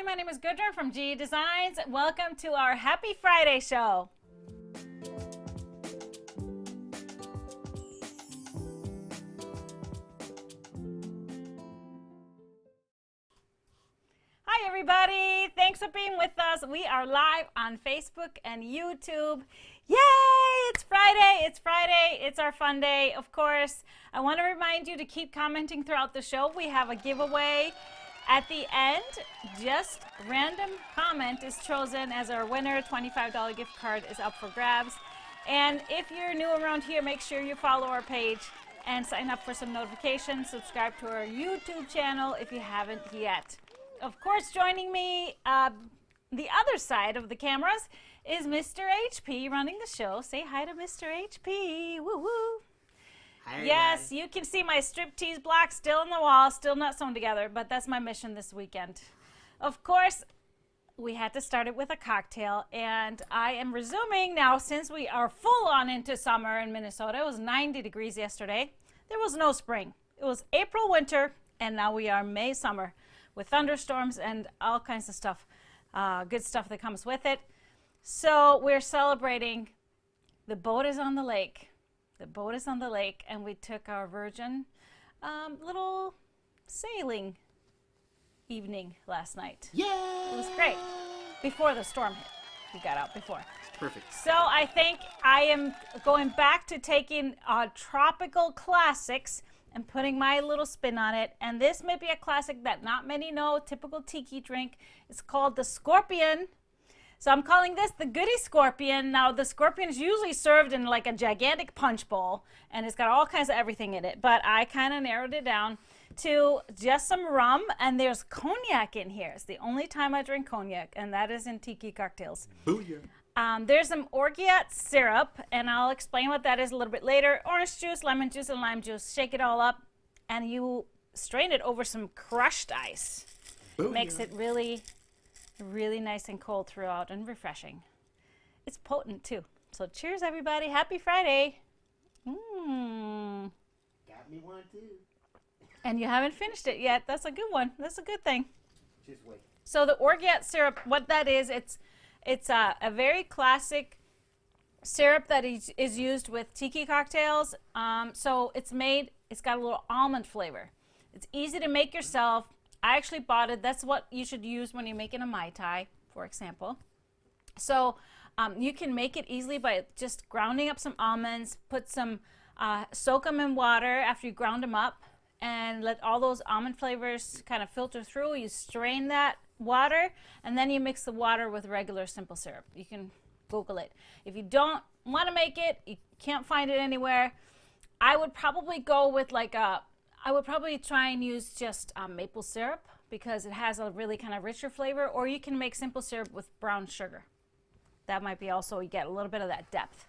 My name is Gudrun from GE Designs. Welcome to our Happy Friday show. Hi everybody, thanks for being with us. We are live on Facebook and YouTube. Yay, it's Friday, it's our fun day. Of course, I want to remind you to keep commenting throughout the show. We have a giveaway at the end. Just random comment is chosen as our winner. $25 gift card is up for grabs. And if you're new around here, make sure you follow our page and sign up for some notifications. Subscribe to our YouTube channel if you haven't yet. Of course, joining me the other side of the cameras is Mr. HP running the show. Say hi to Mr. HP. Woo woo. Hi, yes, you can see my striptease block still in the wall, still not sewn together, but that's my mission this weekend. Of course, we had to start it with a cocktail, and I am resuming now since we are full on into summer in Minnesota. It was 90 degrees yesterday. There was no spring. It was April winter, and now we are May summer with thunderstorms and all kinds of stuff, good stuff that comes with it. So we're celebrating. The boat is on the lake. The boat is on the lake, and we took our Virgin little sailing evening last night. Yeah! It was great. Before the storm hit. We got out before. Perfect. So I think I am going back to taking tropical classics and putting my little spin on it. And this may be a classic that not many know, typical tiki drink. It's called the Scorpion. So I'm calling this the Goody Scorpion. Now, the Scorpion is usually served in like a gigantic punch bowl, and it's got all kinds of everything in it. But I kind of narrowed it down to just some rum, and there's cognac in here. It's the only time I drink cognac, and that is in tiki cocktails. Booyah. There's some Orgeat syrup, and I'll explain what that is a little bit later. Orange juice, lemon juice, and lime juice. Shake it all up, and you strain it over some crushed ice. Booyah. Makes it really nice and cold throughout and refreshing. It's potent too. So cheers everybody. Happy Friday. Mmm. Got me one too. And you haven't finished it yet. That's a good one. That's a good thing. Just wait. So the Orgeat syrup, what that is, it's a very classic syrup that is used with tiki cocktails. So it's got a little almond flavor. It's easy to make yourself. I actually bought it. That's what you should use when you're making a Mai Tai, for example. So you can make it easily by just grounding up some almonds, soak them in water after you ground them up, and let all those almond flavors kind of filter through. You strain that water, and then you mix the water with regular simple syrup. You can Google it. If you don't want to make it, you can't find it anywhere, I would probably go with I would probably try and use just maple syrup because it has a really kind of richer flavor, or you can make simple syrup with brown sugar. That might be also, you get a little bit of that depth.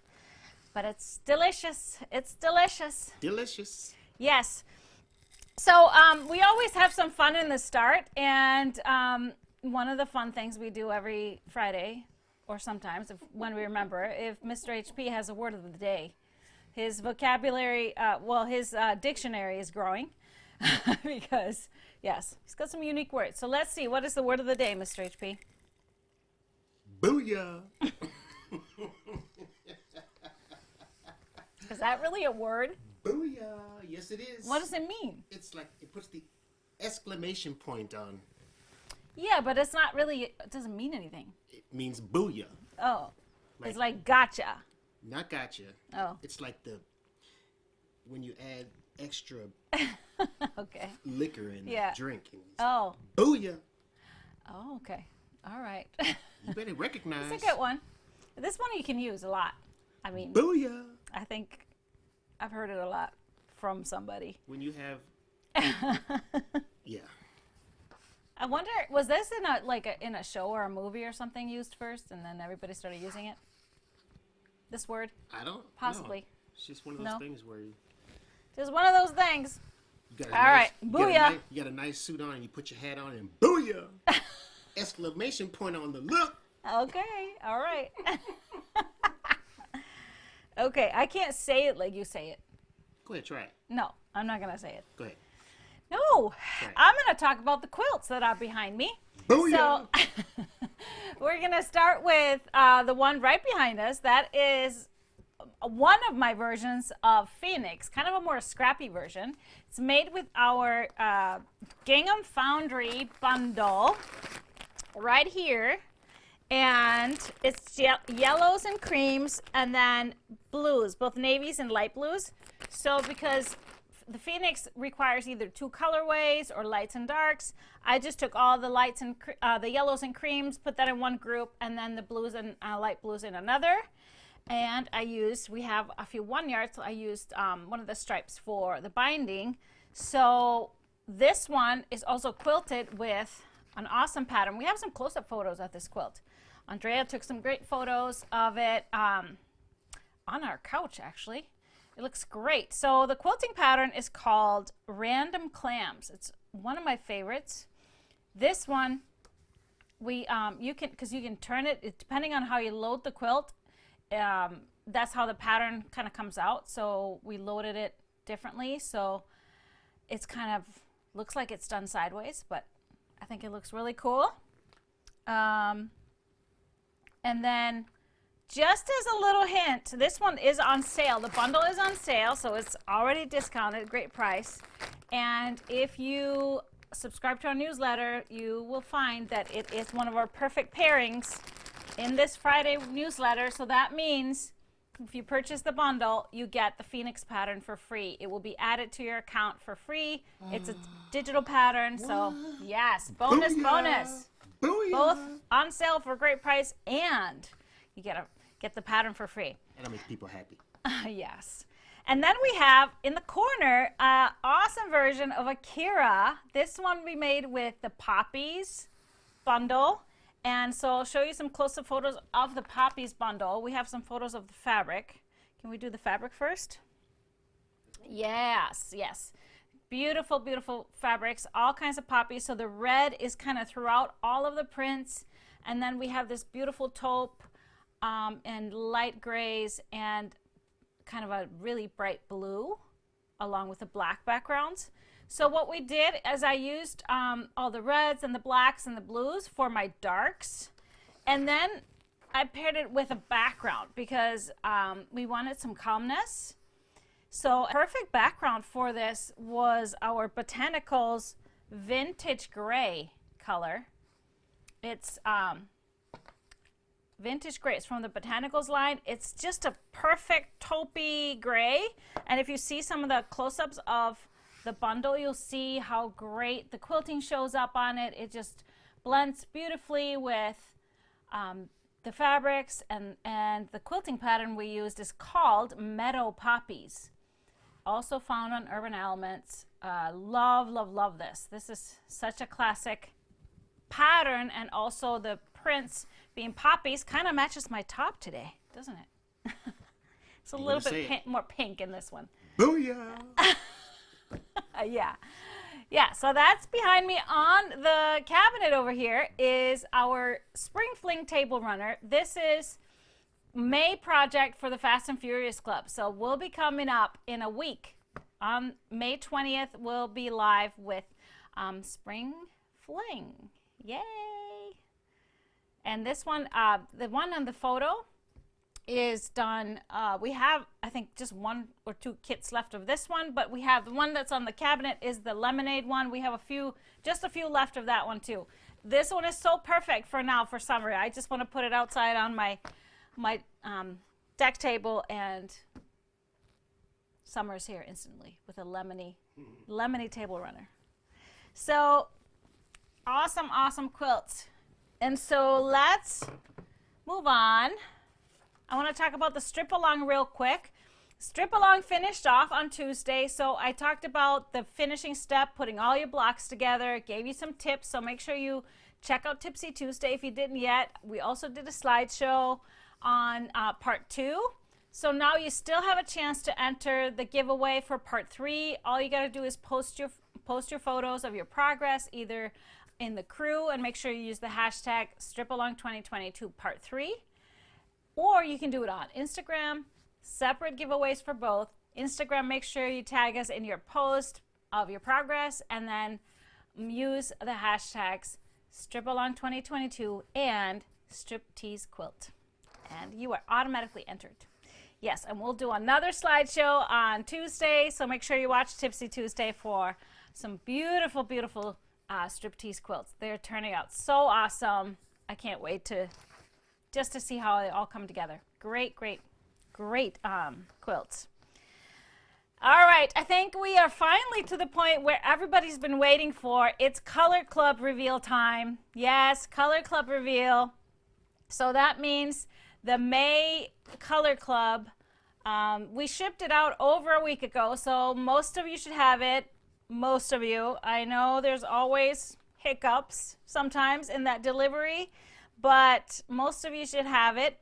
But it's delicious. It's delicious. Delicious. Yes. So we always have some fun in the start, and one of the fun things we do every Friday, or sometimes when we remember, if Mr. HP has a word of the day. His vocabulary, his dictionary is growing because, yes, he's got some unique words. So let's see, what is the word of the day, Mr. HP? Booyah. Is that really a word? Booyah. Yes, it is. What does it mean? It's like it puts the exclamation point on. Yeah, but it's not really, it doesn't mean anything. It means booyah. Oh, it's like gotcha. Not gotcha. Oh. It's like when you add extra Okay. liquor in the drink. Oh. Booyah. Oh, okay. All right. You better recognize. It's a good one. This one you can use a lot. I mean, Booyah. I think I've heard it a lot from somebody. When you have, yeah. I wonder, was this in a show or a movie or something used first, and then everybody started using it? This word? I don't. Possibly. No. It's just one of those things where you. Just one of those things. All right, booyah. You got a nice suit on, and you put your hat on, and booyah! Exclamation point on the look. Okay. All right. Okay, I can't say it like you say it. Go ahead, try it. No, I'm not gonna say it. Go ahead. No, I'm going to talk about the quilts that are behind me. Booyah! So we're going to start with the one right behind us. That is one of my versions of Phoenix, kind of a more scrappy version. It's made with our Gingham Foundry bundle right here. And it's yellows and creams and then blues, both navies and light blues. So because the Phoenix requires either 2 colorways or lights and darks, I just took all the lights and the yellows and creams, put that in one group, and then the blues and light blues in another. And we have a few 1 yard, so I used one of the stripes for the binding. So this one is also quilted with an awesome pattern. We have some close-up photos of this quilt. Andrea took some great photos of it on our couch, actually. It looks great. So the quilting pattern is called Random Clams. It's one of my favorites. This one, you can turn it depending on how you load the quilt. That's how the pattern kind of comes out. So we loaded it differently. So it's kind of looks like it's done sideways, but I think it looks really cool. And then just as a little hint, this one is on sale. The bundle is on sale, so it's already discounted, great price. And if you subscribe to our newsletter, you will find that it is one of our perfect pairings in this Friday newsletter. So that means if you purchase the bundle, you get the Phoenix pattern for free. It will be added to your account for free. It's a digital pattern, so yes, bonus, Booyah! bonus. Booyah! Both on sale for a great price, and you get the pattern for free. That'll make people happy. Yes. And then we have in the corner an awesome version of Akira. This one we made with the Poppies bundle. And so I'll show you some close-up photos of the Poppies bundle. We have some photos of the fabric. Can we do the fabric first? Yes, yes. Beautiful, beautiful fabrics, all kinds of poppies. So the red is kind of throughout all of the prints. And then we have this beautiful taupe and light grays and kind of a really bright blue along with the black backgrounds. So what we did is I used all the reds and the blacks and the blues for my darks. And then I paired it with a background because we wanted some calmness. So perfect background for this was our Botanicals Vintage Gray color. It's Vintage Gray. It's from the Botanicals line. It's just a perfect taupey gray. And if you see some of the close-ups of the bundle, you'll see how great the quilting shows up on it. It just blends beautifully with the fabrics, and the quilting pattern we used is called Meadow Poppies. Also found on Urban Elements. Love, love, love this. This is such a classic pattern, and also the prints being poppies kind of matches my top today, doesn't it? It's a little bit more pink in this one. Booyah! Yeah, so that's behind me on the cabinet over here is our Spring Fling table runner. This is May project for the Fast and Furious Club. So we'll be coming up in a week. On May 20th, we'll be live with Spring Fling. Yay! And this one, the one on the photo is done. We have, I think, just 1 or 2 kits left of this one, but we have the one that's on the cabinet is the lemonade one. We have just a few left of that one too. This one is so perfect for now for summer. I just want to put it outside on my deck table, and summer's here instantly with a lemony table runner. So awesome, awesome quilts. And so let's move on. I want to talk about the strip along real quick. Strip along finished off on Tuesday. So I talked about the finishing step, putting all your blocks together, gave you some tips. So make sure you check out Tipsy Tuesday if you didn't yet. We also did a slideshow on part 2. So now you still have a chance to enter the giveaway for part 3. All you got to do is post your photos of your progress either in the crew, and make sure you use the hashtag stripalong2022 part 3, or you can do it on Instagram. Separate giveaways for both. Instagram, make sure you tag us in your post of your progress, and then use the hashtags Strip Along 2022, and Striptease Quilt. And you are automatically entered. Yes, and we'll do another slideshow on Tuesday, so make sure you watch Tipsy Tuesday for some beautiful, beautiful Striptease quilts. They're turning out so awesome. I can't wait to see how they all come together. Great, great, great quilts. All right, I think we are finally to the point where everybody's been waiting for. It's Color Club reveal time. Yes, Color Club reveal. So that means the May Color Club, we shipped it out over a week ago, so most of you should have it. Most of you. I know there's always hiccups sometimes in that delivery, but most of you should have it.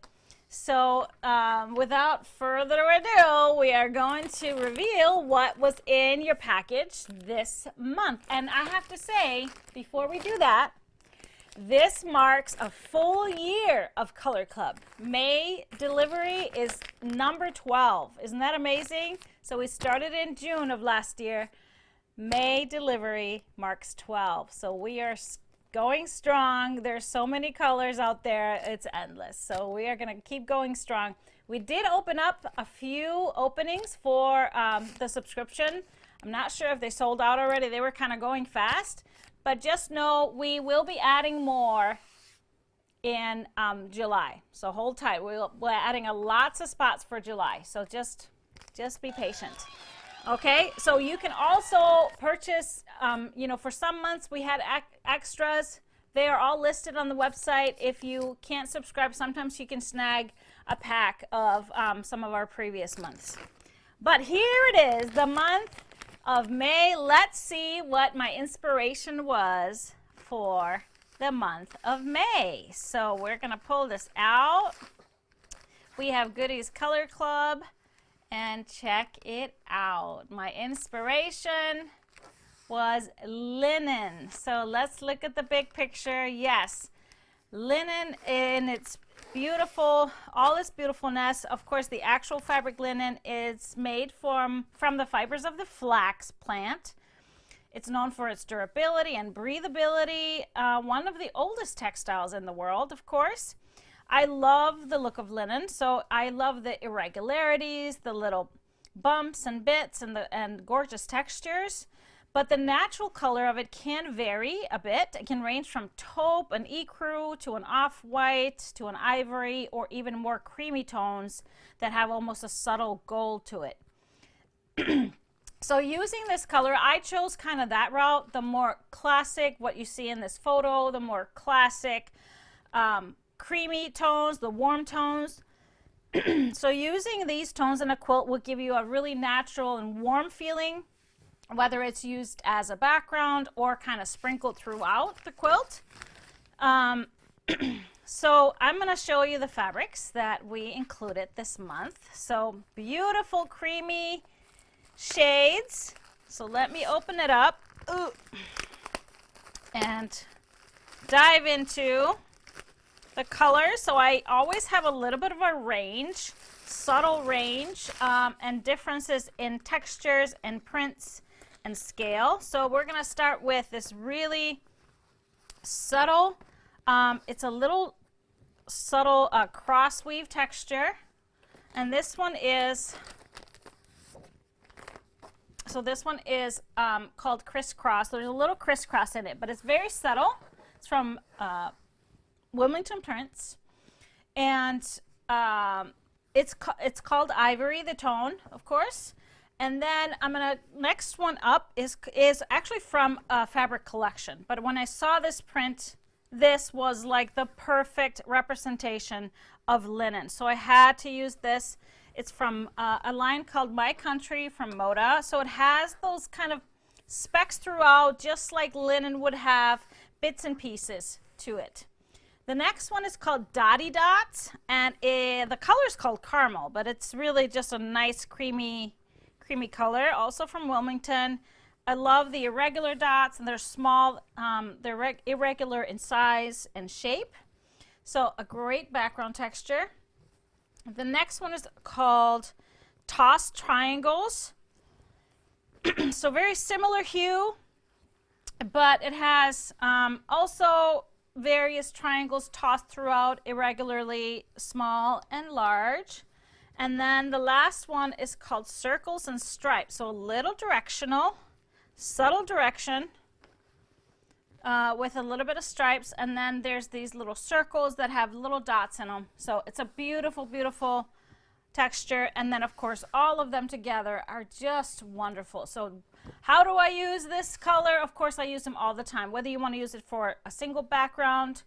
So without further ado, we are going to reveal what was in your package this month. And I have to say, before we do that, this marks a full year of Color Club. May delivery is number 12. Isn't that amazing? So we started in June of last year. May delivery marks 12. So we are going strong. There's so many colors out there. It's endless. So we are going to keep going strong. We did open up a few openings for the subscription. I'm not sure if they sold out already. They were kind of going fast. But just know we will be adding more in July. So hold tight. We're adding lots of spots for July. So just be patient. Okay, so you can also purchase, you know, for some months we had extras. They are all listed on the website. If you can't subscribe, sometimes you can snag a pack of some of our previous months. But here it is, the month of May. Let's see what my inspiration was for the month of May. So we're going to pull this out. We have Goodies Color Club. And check it out. My inspiration was linen. So let's look at the big picture. Yes, linen in its beautiful, all its beautifulness. Of course, the actual fabric linen is made from the fibers of the flax plant. It's known for its durability and breathability. One of the oldest textiles in the world, of course. I love the look of linen, so I love the irregularities, the little bumps and bits, and gorgeous textures. But the natural color of it can vary a bit. It can range from taupe, an ecru, to an off-white, to an ivory, or even more creamy tones that have almost a subtle gold to it. So using this color, I chose kind of that route, the more classic, what you see in this photo, the more classic, creamy tones, the warm tones. So using these tones in a quilt will give you a really natural and warm feeling, whether it's used as a background or kind of sprinkled throughout the quilt. So I'm going to show you the fabrics that we included this month. So beautiful creamy shades. So let me open it up. Ooh. And dive into the colors. So I always have a little bit of a range, subtle range, and differences in textures and prints and scale. So we're going to start with this really subtle, it's a little subtle cross weave texture. And this one is, so this one is called crisscross. There's a little crisscross in it, but it's very subtle. It's from Wilmington Prints, and it's called Ivory, the tone, of course. And then next one up is actually from a fabric collection. But when I saw this print, this was like the perfect representation of linen. So I had to use this. It's from a line called My Country from Moda. So it has those kind of specks throughout, just like linen would have, bits and pieces to it. The next one is called Dotty Dot, and the color is called Caramel, but it's really just a nice creamy color, also from Wilmington. I love the irregular dots, and they're small, they're irregular in size and shape. So a great background texture. The next one is called Tossed Triangles. So very similar hue, but it has also various triangles tossed throughout irregularly, small and large. And then the last one is called circles and stripes. So a little directional, subtle direction with a little bit of stripes. And then there's these little circles that have little dots in them. So it's a beautiful, beautiful texture. And then of course all of them together are just wonderful. So how do I use this color? Of course I use them all the time, whether you want to use it for a single background,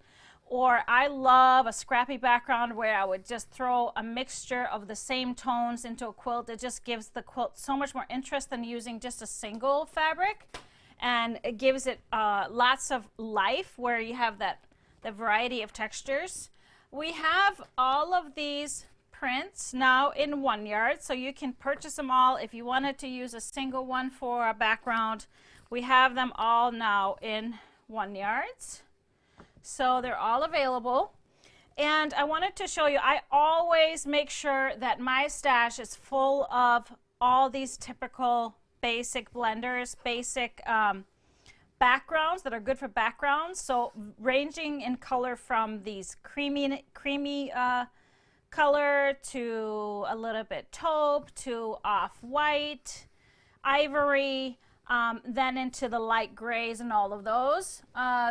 or I love a scrappy background where I would just throw a mixture of the same tones into a quilt. It just gives the quilt so much more interest than using just a single fabric, and it gives it lots of life where you have the variety of textures. We have all of these prints now in 1 yard, so you can purchase them all. If you wanted to use a single one for a background, we have them all now in 1 yards. So they're all available. And I wanted to show you, I always make sure that my stash is full of all these typical basic blenders, basic backgrounds that are good for backgrounds. So ranging in color from these creamy color to a little bit taupe to off-white, ivory, then into the light grays and all of those.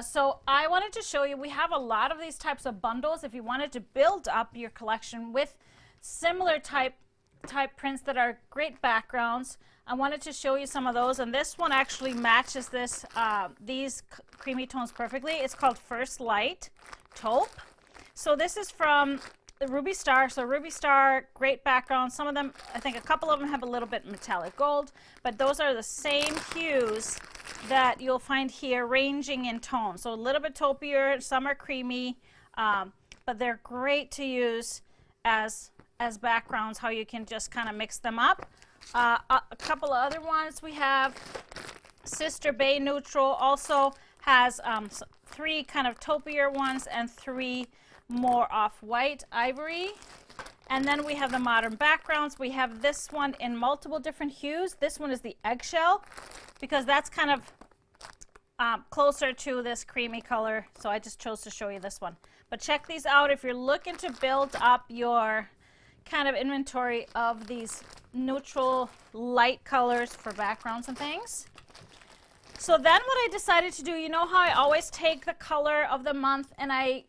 So I wanted to show you, we have a lot of these types of bundles if you wanted to build up your collection with similar type prints that are great backgrounds. I wanted to show you some of those, and this one actually matches this these creamy tones perfectly. It's called First Light Taupe. So this is from the Ruby Star. So Ruby Star, great background. Some of them, I think a couple of them have a little bit metallic gold, but those are the same hues that you'll find here, ranging in tone. So a little bit taupier, some are creamy, but they're great to use as backgrounds, how you can just kind of mix them up. A couple of other ones we have, Sister Bay Neutral also has 3 kind of taupier ones and 3 more off-white ivory. And then we have the modern backgrounds. We have this one in multiple different hues. This one is the eggshell because that's kind of closer to this creamy color, so I just chose to show you this one. But check these out if you're looking to build up your kind of inventory of these neutral light colors for backgrounds and things. So then what I decided to do, you know how I always take the color of the month and I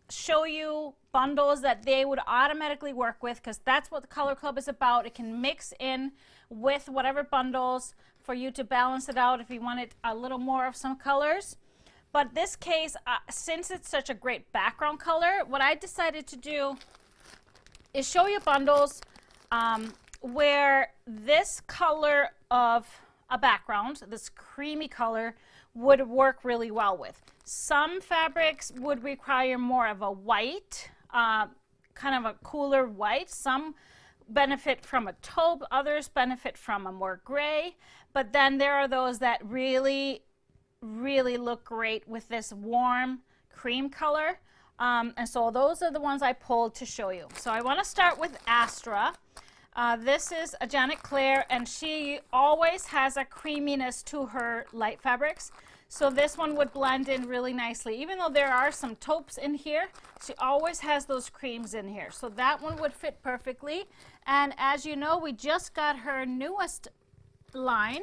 show you bundles that they would automatically work with, because that's what the Color Club is about. It can mix in with whatever bundles for you to balance it out if you wanted a little more of some colors. But this case, since it's such a great background color, what I decided to do is show you bundles where this color of a background, this creamy color, would work really well with. Some fabrics would require more of a white, kind of a cooler white. Some benefit from a taupe, others benefit from a more gray. But then there are those that really, really look great with this warm cream color. And so those are the ones I pulled to show you. So I want to start with Astra. This is a Janet Claire, and she always has a creaminess to her light fabrics. So this one would blend in really nicely. Even though there are some taupes in here, she always has those creams in here. So that one would fit perfectly. And as you know, we just got her newest line.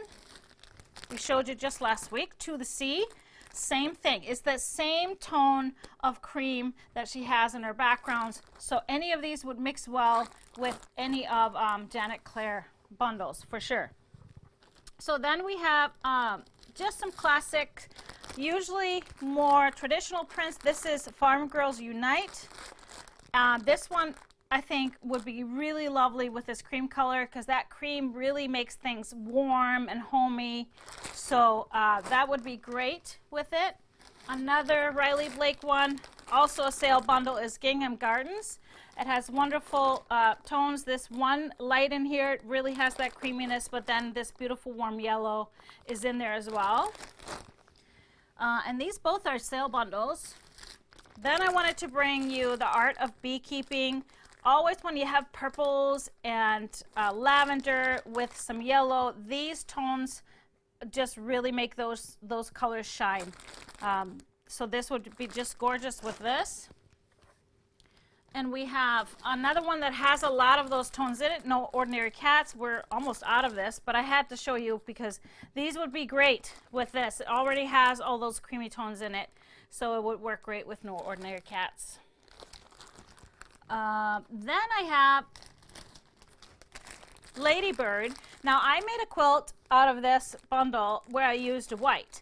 We showed you just last week, To the Sea. Same thing. It's that same tone of cream that she has in her backgrounds. So any of these would mix well with any of Janet Claire bundles for sure. So then we have just some classic, usually more traditional prints. This is Farm Girls Unite. This one I think would be really lovely with this cream color, because that cream really makes things warm and homey. So that would be great with it. Another Riley Blake one, also a sale bundle, is Gingham Gardens. It has wonderful tones. This one light in here really has that creaminess, but then this beautiful warm yellow is in there as well. And these both are sale bundles. Then I wanted to bring you the Art of Beekeeping. Always when you have purples and lavender with some yellow, these tones just really make those colors shine. So this would be just gorgeous with this. And we have another one that has a lot of those tones in it. No Ordinary Cats. We're almost out of this, but I had to show you because these would be great with this. It already has all those creamy tones in it, so it would work great with No Ordinary Cats. Then I have Ladybird. Now I made a quilt out of this bundle where I used white,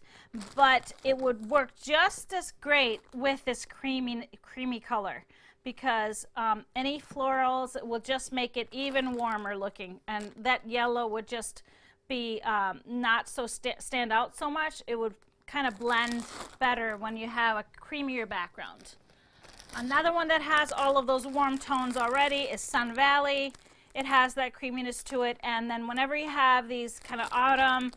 but it would work just as great with this creamy color, because any florals will just make it even warmer looking, and that yellow would just be not so stand out so much. It would kind of blend better when you have a creamier background. Another one that has all of those warm tones already is Sun Valley. It has that creaminess to it, and then whenever you have these kind of autumn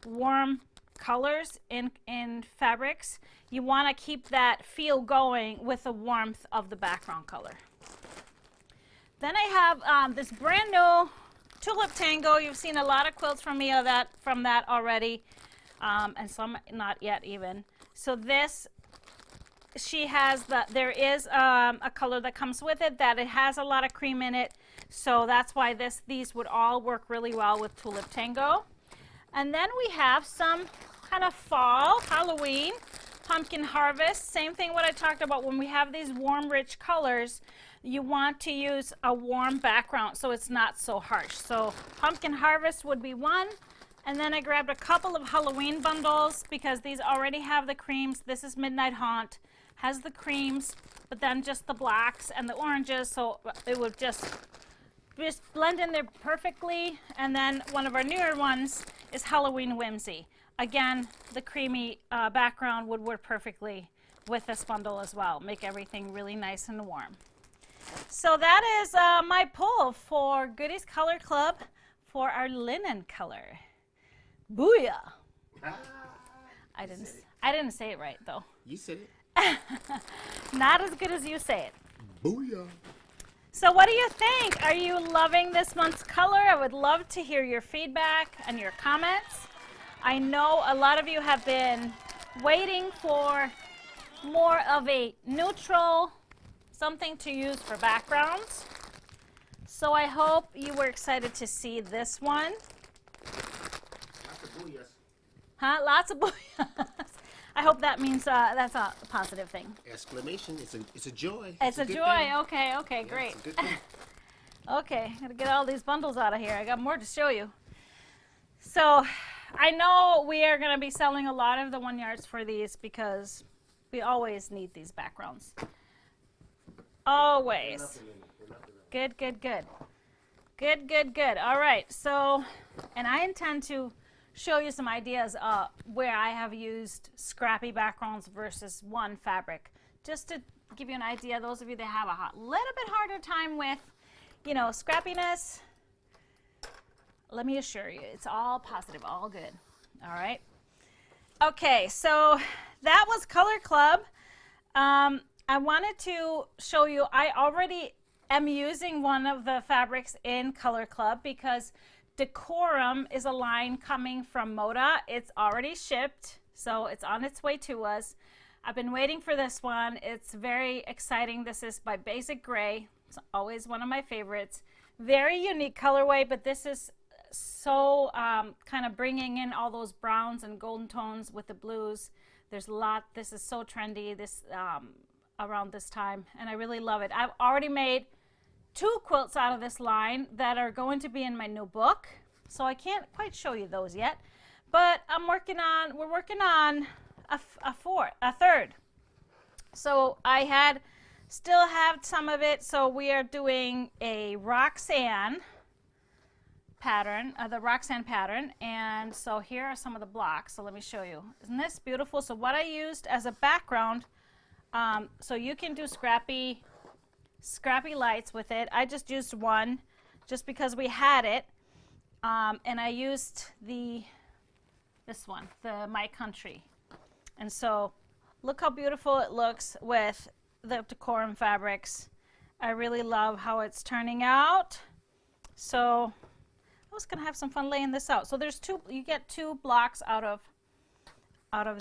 warm colors in fabrics, you want to keep that feel going with the warmth of the background color. Then I have this brand new Tulip Tango. You've seen a lot of quilts from me from that already, and some not yet even. So this, she has there is a color that comes with it that it has a lot of cream in it. So that's why these would all work really well with Tulip Tango. And then we have some kind of fall, Halloween, Pumpkin Harvest. Same thing what I talked about when we have these warm, rich colors. You want to use a warm background so it's not so harsh. So Pumpkin Harvest would be one. And then I grabbed a couple of Halloween bundles because these already have the creams. This is Midnight Haunt, has the creams, but then just the blacks and the oranges. So it would just blend in there perfectly. And then one of our newer ones is Halloween Whimsy. Again, the creamy background would work perfectly with this bundle as well. Make everything really nice and warm. So that is my pull for Goodies Color Club for our linen color. Booyah! I didn't say it right though. You said it. Not as good as you say it. Booyah! So what do you think? Are you loving this month's color? I would love to hear your feedback and your comments. I know a lot of you have been waiting for more of a neutral, something to use for backgrounds. So I hope you were excited to see this one. Lots of booyahs. Huh? Lots of booyahs. I hope that means that's a positive thing. Exclamation. It's a joy. It's a good joy. thing. Okay, Yeah, great. it's a good thing. Okay, gotta get all these bundles out of here. I got more to show you. So I know we are gonna be selling a lot of the 1 yards for these because we always need these backgrounds. Always. Good, good, good. Good, good, good. All right, so, and I intend to show you some ideas where I have used scrappy backgrounds versus one fabric, just to give you an idea. Those of you that have a little bit harder time with, you know, scrappiness, let me assure you, it's all positive, all good. All right. Okay, so that was Color Club. I wanted to show you, I already am using one of the fabrics in Color Club because Decorum is a line coming from Moda. It's already shipped, so it's on its way to us. I've been waiting for this one. It's very exciting. This is by Basic Gray. It's always one of my favorites. Very unique colorway, but this is so kind of bringing in all those browns and golden tones with the blues. There's a lot. This is so trendy this around this time, and I really love it. I've already made 2 quilts out of this line that are going to be in my new book, so I can't quite show you those yet, but we're working on a third. So I still have some of it, so we are doing a Roxanne pattern, the Roxanne pattern, and so here are some of the blocks. So let me show you. Isn't this beautiful? So what I used as a background, so you can do scrappy lights with it. I just used one just because we had it, and I used this one, the My Country. And so look how beautiful it looks with the Decorum fabrics. I really love how it's turning out. So was gonna have some fun laying this out. So there's two, you get 2 blocks out of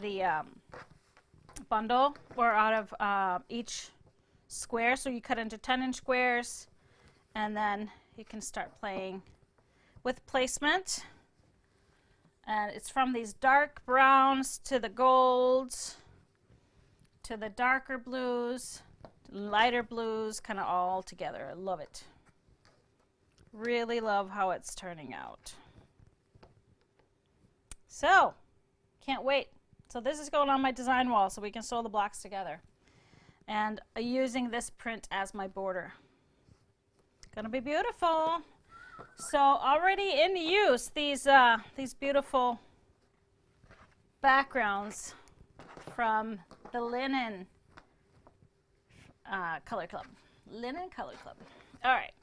the bundle, or out of each square. So you cut into 10-inch squares, and then you can start playing with placement. And it's from these dark browns to the golds to the darker blues, lighter blues, kind of all together. I love it. Really love how it's turning out. So, can't wait. So this is going on my design wall so we can sew the blocks together. And using this print as my border. Gonna be beautiful. So already in use, these beautiful backgrounds from the Linen Color Club. Linen Color Club. All right.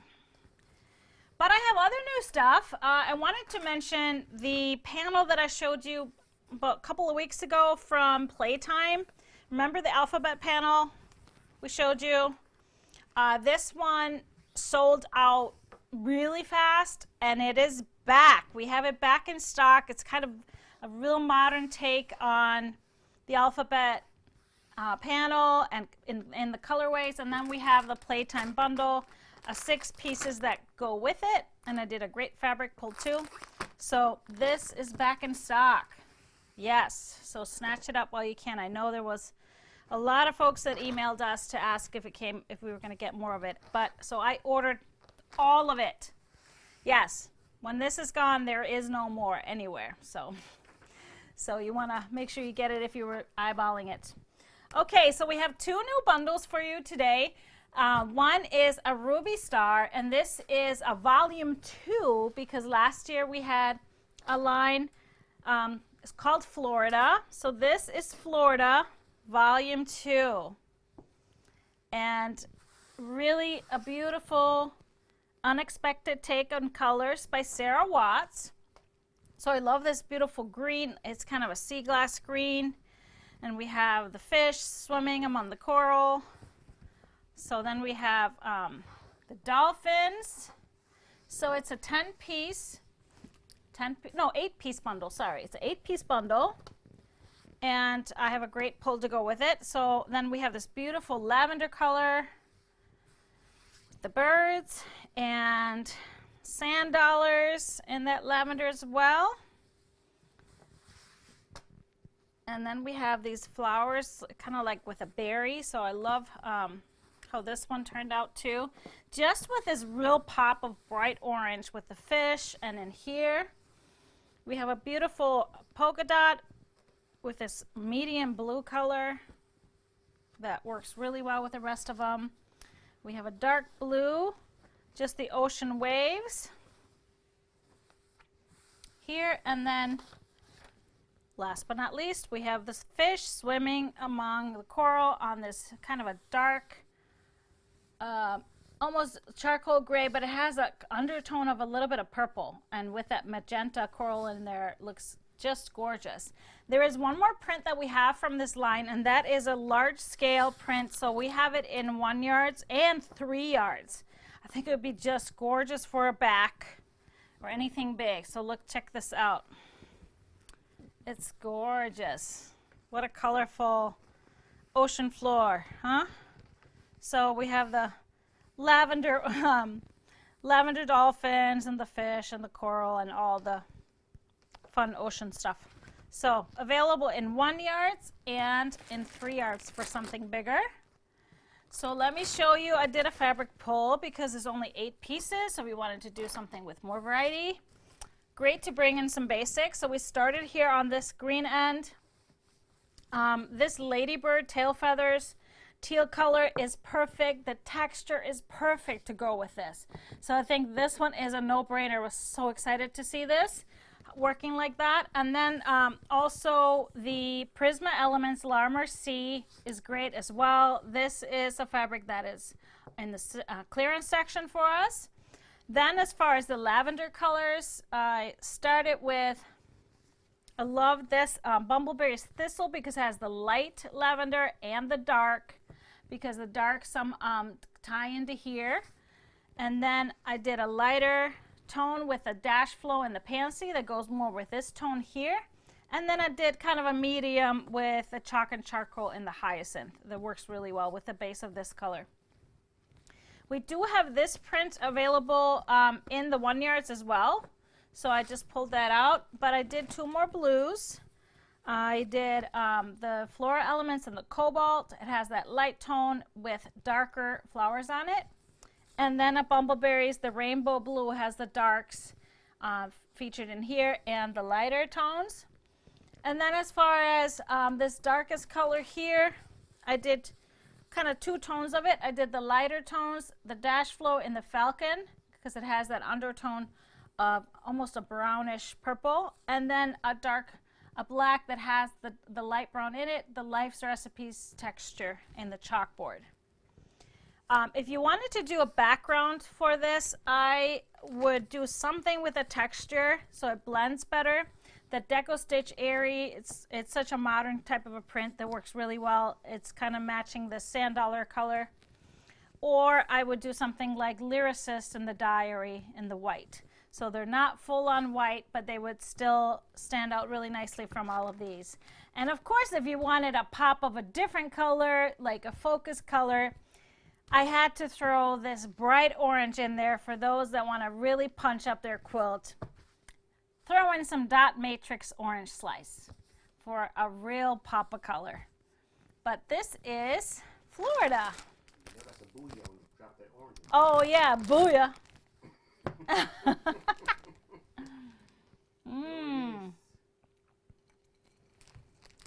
But I have other new stuff. I wanted to mention the panel that I showed you about a couple of weeks ago from Playtime. Remember the alphabet panel we showed you? This one sold out really fast, and it is back. We have it back in stock. It's kind of a real modern take on the alphabet panel and in the colorways. And then we have the Playtime bundle, 6 pieces that go with it, and I did a great fabric pull too. So this is back in stock. Yes, so snatch it up while you can. I know there was a lot of folks that emailed us to ask if we were going to get more of it, but so I ordered all of it. Yes, when this is gone, there is no more anywhere. So you want to make sure you get it if you were eyeballing it. Okay, so we have 2 new bundles for you today. One is a Ruby Star, and this is a volume 2 because last year we had a line, it's called Florida. So this is Florida volume 2, and really a beautiful unexpected take on colors by Sarah Watts. So I love this beautiful green. It's kind of a sea glass green, and we have the fish swimming among the coral. So then we have the dolphins. So it's a 8-piece bundle, sorry. It's an 8-piece bundle. And I have a great pull to go with it. So then we have this beautiful lavender color with the birds and sand dollars in that lavender as well. And then we have these flowers kind of like with a berry. So I love how this one turned out too. Just with this real pop of bright orange with the fish. And in here we have a beautiful polka dot with this medium blue color that works really well with the rest of them. We have a dark blue, just the ocean waves here, and then last but not least we have this fish swimming among the coral on this kind of a dark almost charcoal gray, but it has an undertone of a little bit of purple, and with that magenta coral in there, it looks just gorgeous. There is one more print that we have from this line, and that is a large scale print. So we have it in 1 yards and 3 yards. I think it would be just gorgeous for a back or anything big. So look, check this out. It's gorgeous. What a colorful ocean floor, huh? So we have the lavender lavender dolphins and the fish and the coral and all the fun ocean stuff. So available in 1 yards and in 3 yards for something bigger. So let me show you. I did a fabric pull because there's only 8 pieces, so we wanted to do something with more variety. Great to bring in some basics. So we started here on this green end. This ladybird tail feathers teal color is perfect. The texture is perfect to go with this. So I think this one is a no-brainer. I was so excited to see this working like that. And then also the Prisma Elements Larmer C is great as well. This is a fabric that is in the clearance section for us. Then as far as the lavender colors, I started with, I love this Bumbleberry's Thistle because it has the light lavender and the dark, because the dark some tie into here. And then I did a lighter tone with a dash flow in the pansy that goes more with this tone here. And then I did kind of a medium with a chalk and charcoal in the hyacinth that works really well with the base of this color. We do have this print available in the 1 yards as well. So I just pulled that out, but I did 2 more blues. I did the floral elements in the cobalt. It has that light tone with darker flowers on it. And then a bumbleberries, the rainbow blue has the darks featured in here and the lighter tones. And then as far as this darkest color here, I did kind of 2 tones of it. I did the lighter tones, the dash flow in the falcon, because it has that undertone of almost a brownish purple, and then a black that has the light brown in it, the Life's Recipes texture in the chalkboard. If you wanted to do a background for this, I would do something with a texture so it blends better. The Deco Stitch Airy, it's such a modern type of a print that works really well. It's kind of matching the sand dollar color. Or I would do something like Lyricist in the Diary in the white. So they're not full on white, but they would still stand out really nicely from all of these. And of course, if you wanted a pop of a different color, like a focus color, I had to throw this bright orange in there for those that want to really punch up their quilt. Throw in some dot matrix orange slice for a real pop of color. But this is Florida. Oh yeah, booyah.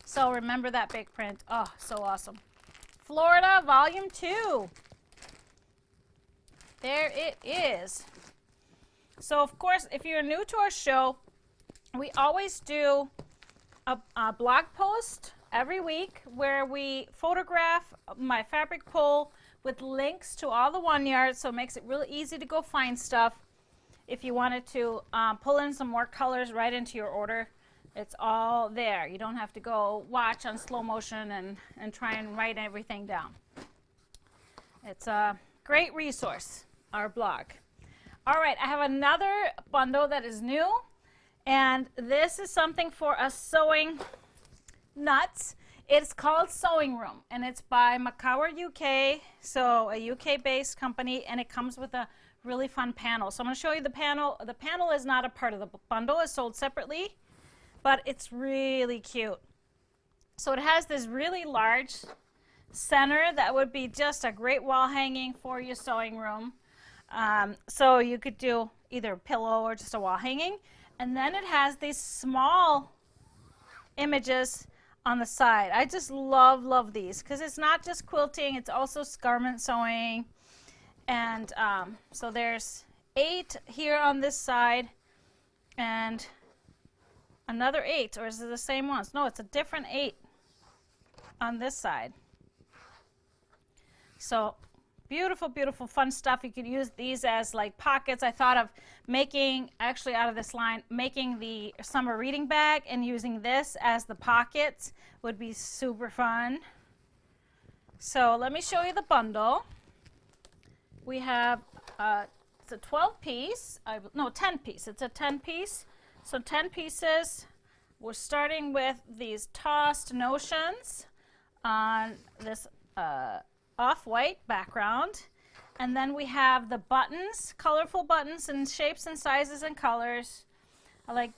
So remember that big print. Oh, so awesome. Florida Volume 2. There it is. So of course, if you're new to our show, we always do a blog post every week where we photograph my fabric pull with links to all the 1 yards, so it makes it really easy to go find stuff. If you wanted to pull in some more colors right into your order, it's all there. You don't have to go watch on slow motion and try and write everything down. It's a great resource, our blog. All right, I have another bundle that is new, and this is something for us sewing nuts. It's called Sewing Room, and it's by Macawer UK, so a UK-based company, and it comes with a really fun panel. So I'm going to show you the panel. The panel is not a part of the bundle. It's sold separately, but it's really cute. So it has this really large center that would be just a great wall hanging for your sewing room. So you could do either a pillow or just a wall hanging. And then it has these small images on the side. I just love these because it's not just quilting, it's also garment sewing. And so there's 8 here on this side and another 8, or is it the same ones? No, it's a different 8 on this side. So beautiful, beautiful, fun stuff. You could use these as like pockets. I thought of making, actually out of this line, making the summer reading bag and using this as the pockets would be super fun. So let me show you the bundle. We have, it's a 12 piece, no 10 piece, it's a 10 piece. So 10 pieces. We're starting with these tossed notions on this off-white background. And then we have the buttons, colorful buttons in shapes and sizes and colors.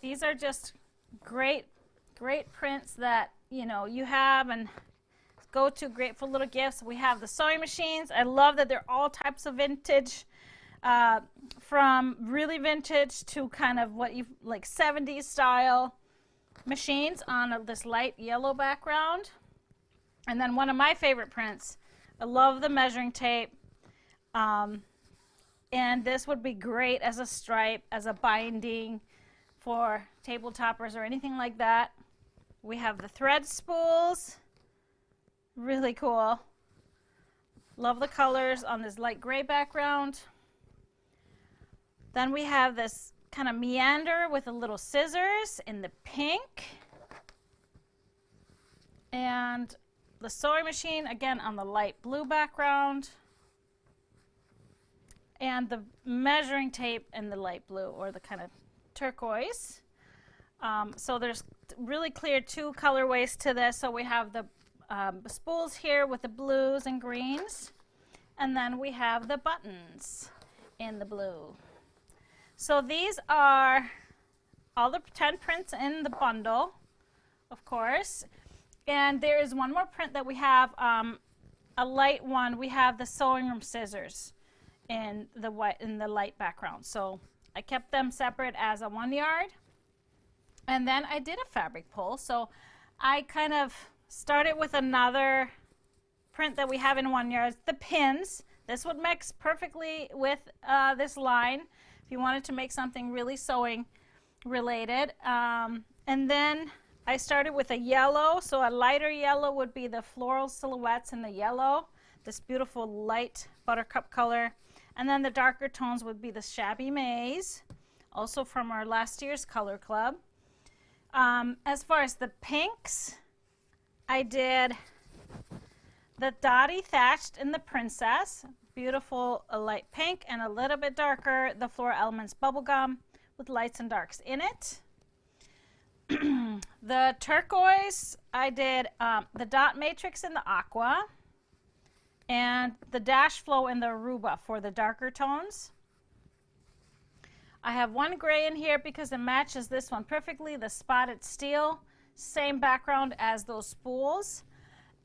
These are just great, great prints that, you know, you have and go to great for little gifts. We have the sewing machines. I love that they're all types of vintage, from really vintage to kind of what you like 70s style machines on this light yellow background. And then one of my favorite prints, I love the measuring tape. And this would be great as a stripe, as a binding for table toppers or anything like that. We have the thread spools. Really cool. Love the colors on this light gray background. Then we have this kind of meander with a little scissors in the pink. And the sewing machine, again, on the light blue background. and the measuring tape in the light blue or the kind of turquoise. So there's really clear two colorways to this. So we have the spools here with the blues and greens, and then we have the buttons in the blue. So these are all the 10 prints in the bundle, of course. And there is one more print that we have, a light one. We have the sewing room scissors in the white, in the light background. So I kept them separate as a 1 yard. And then I did a fabric pull. So I kind of started with another print that we have in 1 yard, the pins. This would mix perfectly with this line if you wanted to make something really sewing related. And then I started with a yellow, so a lighter yellow would be the floral silhouettes in the yellow, this beautiful light buttercup color. And then the darker tones would be the shabby maize, also from our last year's color club. As far as the pinks, I did the Dottie Thatched in the Princess, beautiful light pink, and a little bit darker, the Floral Elements Bubblegum with lights and darks in it. The turquoise, I did the Dot Matrix in the Aqua, and the Dash Flow in the Aruba for the darker tones. I have one gray in here because it matches this one perfectly, the Spotted Steel, same background as those spools.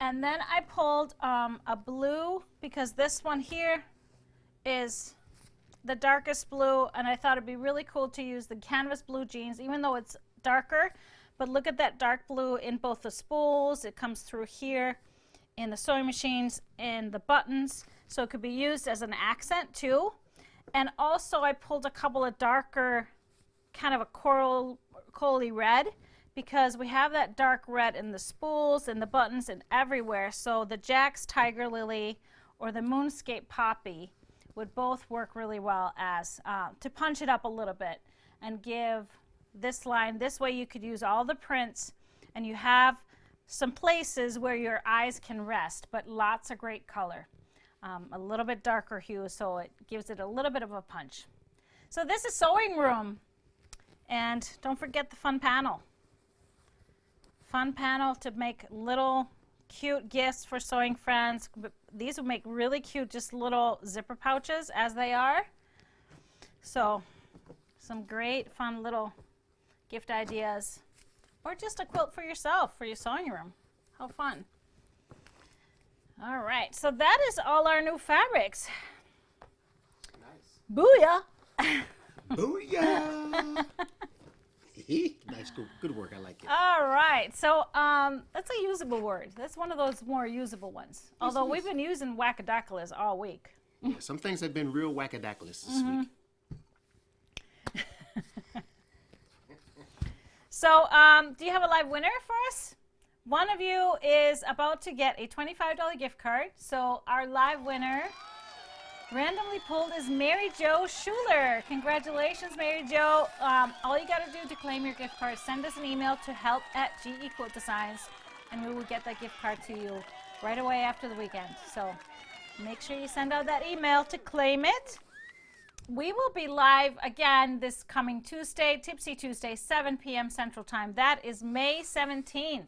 And then I pulled a blue because this one here is the darkest blue, and I thought it'd be really cool to use the canvas blue jeans, even though it's darker. But look at that dark blue in both the spools. It comes through here in the sewing machines and the buttons, so it could be used as an accent too. And also I pulled a couple of darker, kind of a corally red, because we have that dark red in the spools and the buttons and everywhere. So the Jack's Tiger Lily or the Moonscape Poppy would both work really well as to punch it up a little bit and give this line. This way you could use all the prints and you have some places where your eyes can rest, but lots of great color. A little bit darker hue, so it gives it a little bit of a punch. So this is Sewing Room, and don't forget the fun panel. Fun panel to make little cute gifts for sewing friends. These would make really cute, just little zipper pouches as they are. So some great fun little gift ideas, or just a quilt for yourself for your sewing room. How fun. All right, so that is all our new fabrics. Nice. Booyah! Booyah! Nice, good work. I like it. All right, so that's a usable word. That's one of those more usable ones. Although we've been using wackadoculous all week. Yeah, some things have been real wackadoculous this week. So do you have a live winner for us? One of you is about to get a $25 gift card. So our live winner, randomly pulled, is Mary Jo Schuler. Congratulations, Mary Jo. All you got to do to claim your gift card, send us an email to help@gequiltdesigns, and we will get that gift card to you right away after the weekend. So make sure you send out that email to claim it. We will be live again this coming Tuesday, Tipsy Tuesday, 7 p.m. Central Time. That is May 17th.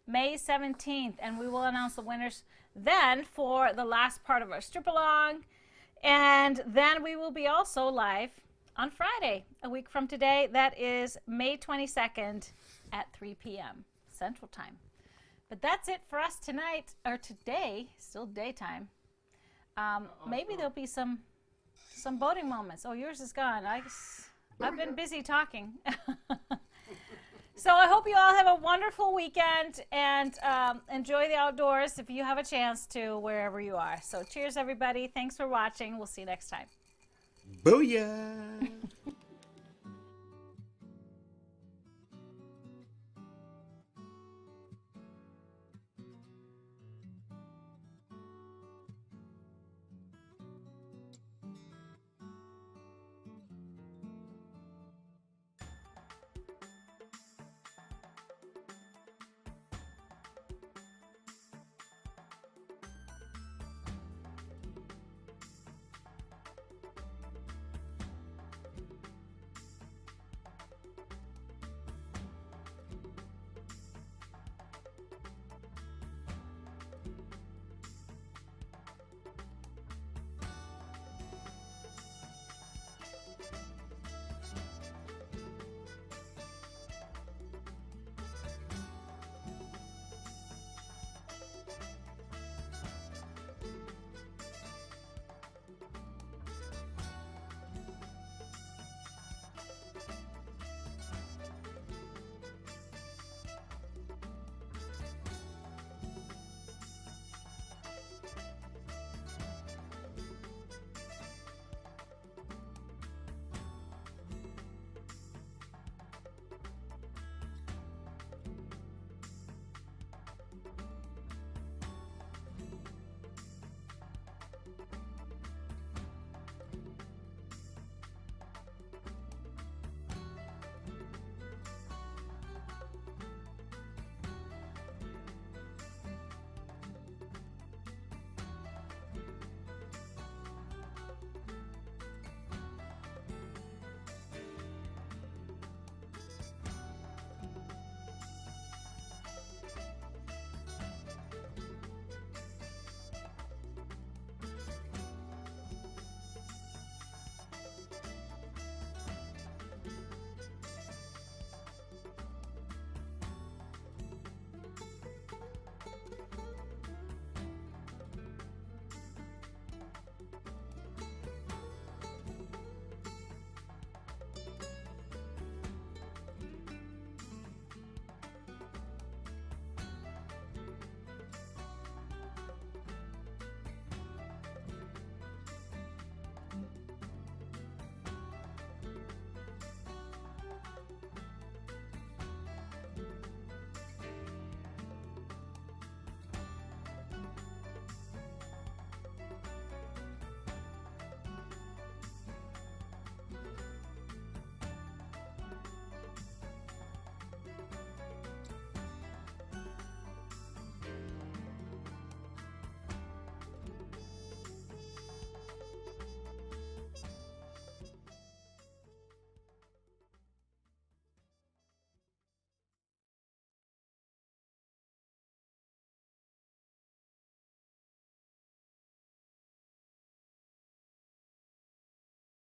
May 17th, and we will announce the winners then for the last part of our strip along. And then we will be also live on Friday, a week from today. That is May 22nd at 3 p.m. Central Time. But that's it for us tonight, or today, still daytime. Maybe there'll be some boating moments. Oh, yours is gone. I've been busy talking. So I hope you all have a wonderful weekend and enjoy the outdoors if you have a chance to, wherever you are. So cheers, everybody. Thanks for watching. We'll see you next time. Booyah!